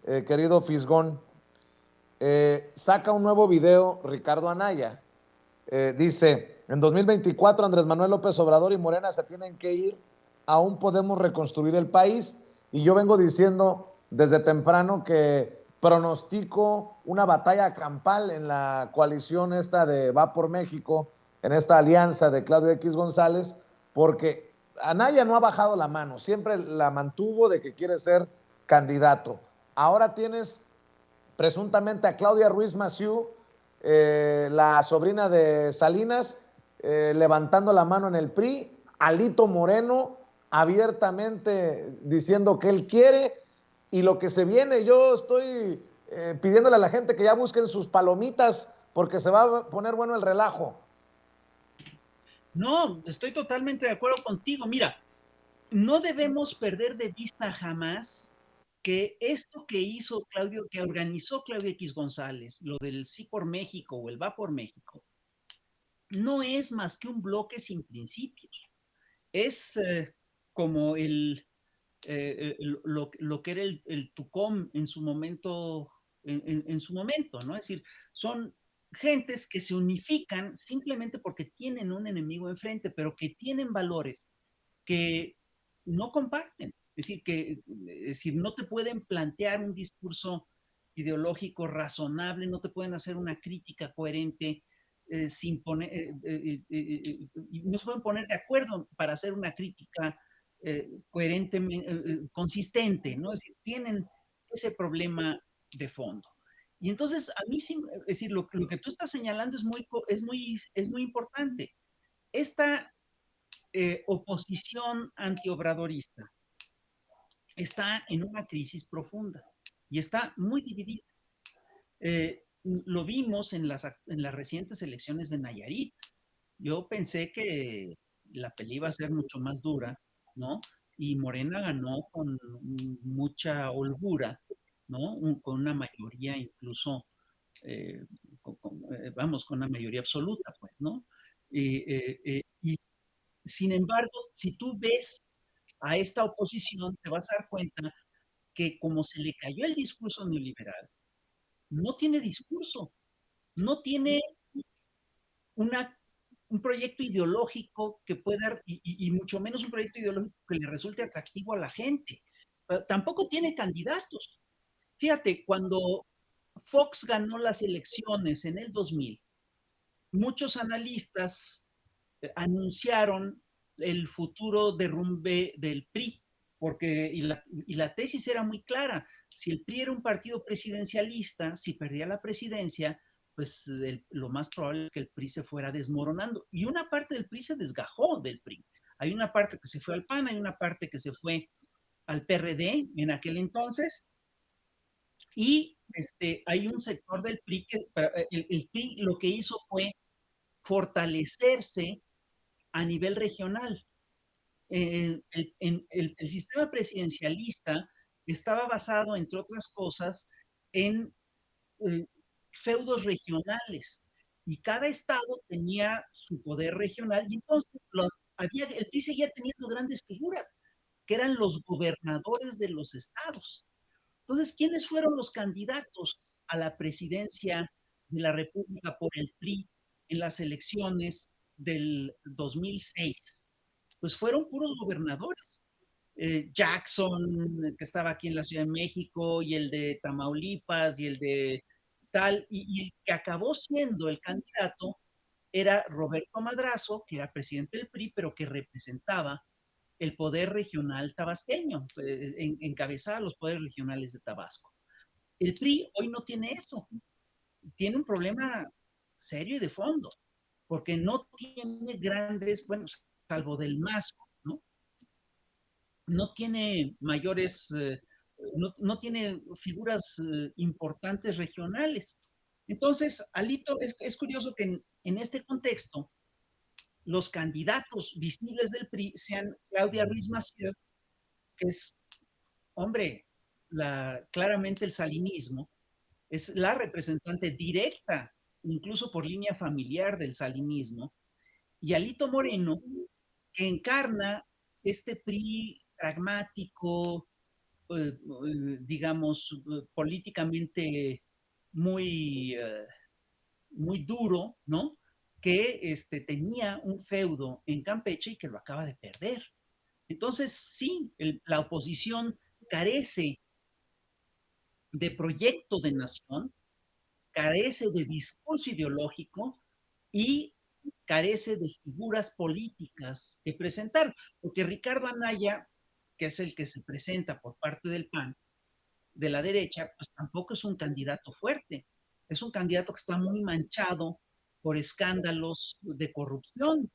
querido Fisgón. Saca un nuevo video Ricardo Anaya. Dice, en 2024 Andrés Manuel López Obrador y Morena se tienen que ir, aún podemos reconstruir el país. Y yo vengo diciendo desde temprano que pronostico una batalla campal en la coalición esta de Va por México, en esta alianza de Claudio X González, porque Anaya no ha bajado la mano, siempre la mantuvo de que quiere ser candidato. Ahora tienes presuntamente a Claudia Ruiz Massieu, la sobrina de Salinas, levantando la mano en el PRI, Alito Moreno abiertamente diciendo que él quiere, y lo que se viene, yo estoy pidiéndole a la gente que ya busquen sus palomitas porque se va a poner bueno el relajo. No, estoy totalmente de acuerdo contigo. Mira, no debemos perder de vista jamás que esto que hizo Claudio, que organizó Claudio X González, lo del Sí por México o el Va por México, no es más que un bloque sin principios. Es como lo que era el TUCOM en su momento, en su momento, ¿no? Es decir, son gentes que se unifican simplemente porque tienen un enemigo enfrente, pero que tienen valores que no comparten. Es decir, no te pueden plantear un discurso ideológico razonable, no te pueden hacer una crítica coherente sin poner, no se pueden poner de acuerdo para hacer una crítica coherente, consistente, ¿no? Es decir, tienen ese problema de fondo. Y entonces, a mí sí, es decir, lo que tú estás señalando es muy importante. Esta oposición antiobradorista está en una crisis profunda y está muy dividida. Lo vimos en las recientes elecciones de Nayarit. Yo pensé que la pelea iba a ser mucho más dura, ¿no? Y Morena ganó con mucha holgura, ¿no? Con una mayoría incluso, eh, vamos, con una mayoría absoluta, pues, ¿no? Y sin embargo, si tú ves a esta oposición, te vas a dar cuenta que como se le cayó el discurso neoliberal, no tiene discurso, no tiene una, un proyecto ideológico que pueda, y mucho menos un proyecto ideológico que le resulte atractivo a la gente. Pero tampoco tiene candidatos. Fíjate, cuando Fox ganó las elecciones en el 2000, muchos analistas anunciaron el futuro derrumbe del PRI, porque y la tesis era muy clara. Si el PRI era un partido presidencialista, si perdía la presidencia, pues lo más probable es que el PRI se fuera desmoronando. Y una parte del PRI se desgajó del PRI. Hay una parte que se fue al PAN, hay una parte que se fue al PRD en aquel entonces, y hay un sector del PRI que el PRI lo que hizo fue fortalecerse a nivel regional. El sistema presidencialista estaba basado, entre otras cosas, en eh, feudos regionales, y cada estado tenía su poder regional, y entonces el PRI seguía teniendo grandes figuras, que eran los gobernadores de los estados. Entonces, ¿quiénes fueron los candidatos a la presidencia de la República por el PRI en las elecciones del 2006? Pues fueron puros gobernadores. Jackson, que estaba aquí en la Ciudad de México, y el de Tamaulipas, y el de tal, y el que acabó siendo el candidato era Roberto Madrazo, que era presidente del PRI, pero que representaba el poder regional tabasqueño, encabezaba los poderes regionales de Tabasco. El PRI hoy no tiene eso, tiene un problema serio y de fondo, porque no tiene grandes, bueno, salvo del MAS, ¿no? No tiene mayores, no tiene figuras importantes regionales. Entonces, Alito, es curioso que en este contexto los candidatos visibles del PRI sean Claudia Ruiz Massieu, que es, hombre, claramente el salinismo, es la representante directa, incluso por línea familiar, del salinismo, y Alito Moreno, que encarna este PRI pragmático, digamos, políticamente muy, muy duro, ¿no? Que tenía un feudo en Campeche y que lo acaba de perder. Entonces, sí, la oposición carece de proyecto de nación, carece de discurso ideológico y carece de figuras políticas que presentar, porque Ricardo Anaya, que es el que se presenta por parte del PAN, de la derecha, pues tampoco es un candidato fuerte. Es un candidato que está muy manchado por escándalos de corrupción,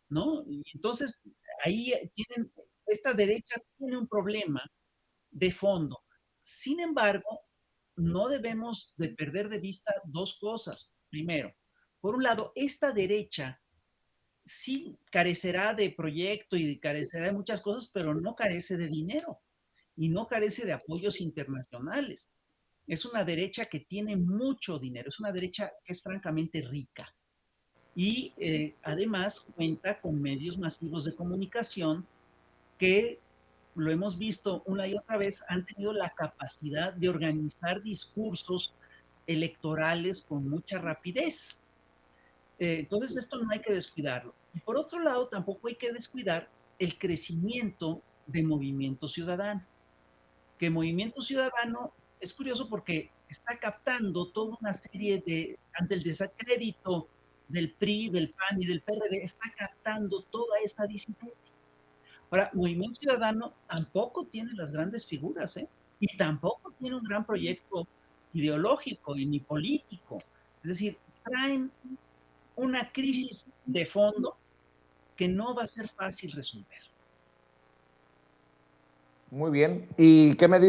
¿no? Y entonces ahí tienen, esta derecha tiene un problema de fondo. Sin embargo, no debemos de perder de vista dos cosas. Primero, por un lado, esta derecha sí carecerá de proyecto y carecerá de muchas cosas, pero no carece de dinero y no carece de apoyos internacionales. Es una derecha que tiene mucho dinero, es una derecha que es francamente rica y además cuenta con medios masivos de comunicación que, lo hemos visto una y otra vez, han tenido la capacidad de organizar discursos electorales con mucha rapidez. Entonces, esto no hay que descuidarlo. Y por otro lado, tampoco hay que descuidar el crecimiento de Movimiento Ciudadano, que Movimiento Ciudadano es curioso porque está captando toda una serie de, ante el desacrédito del PRI, del PAN y del PRD, está captando toda esta disidencia. Ahora, Movimiento Ciudadano tampoco tiene las grandes figuras, ¿eh? Y tampoco tiene un gran proyecto ideológico y ni político. Es decir, traen una crisis de fondo que no va a ser fácil resolver. Muy bien. ¿Y qué me dice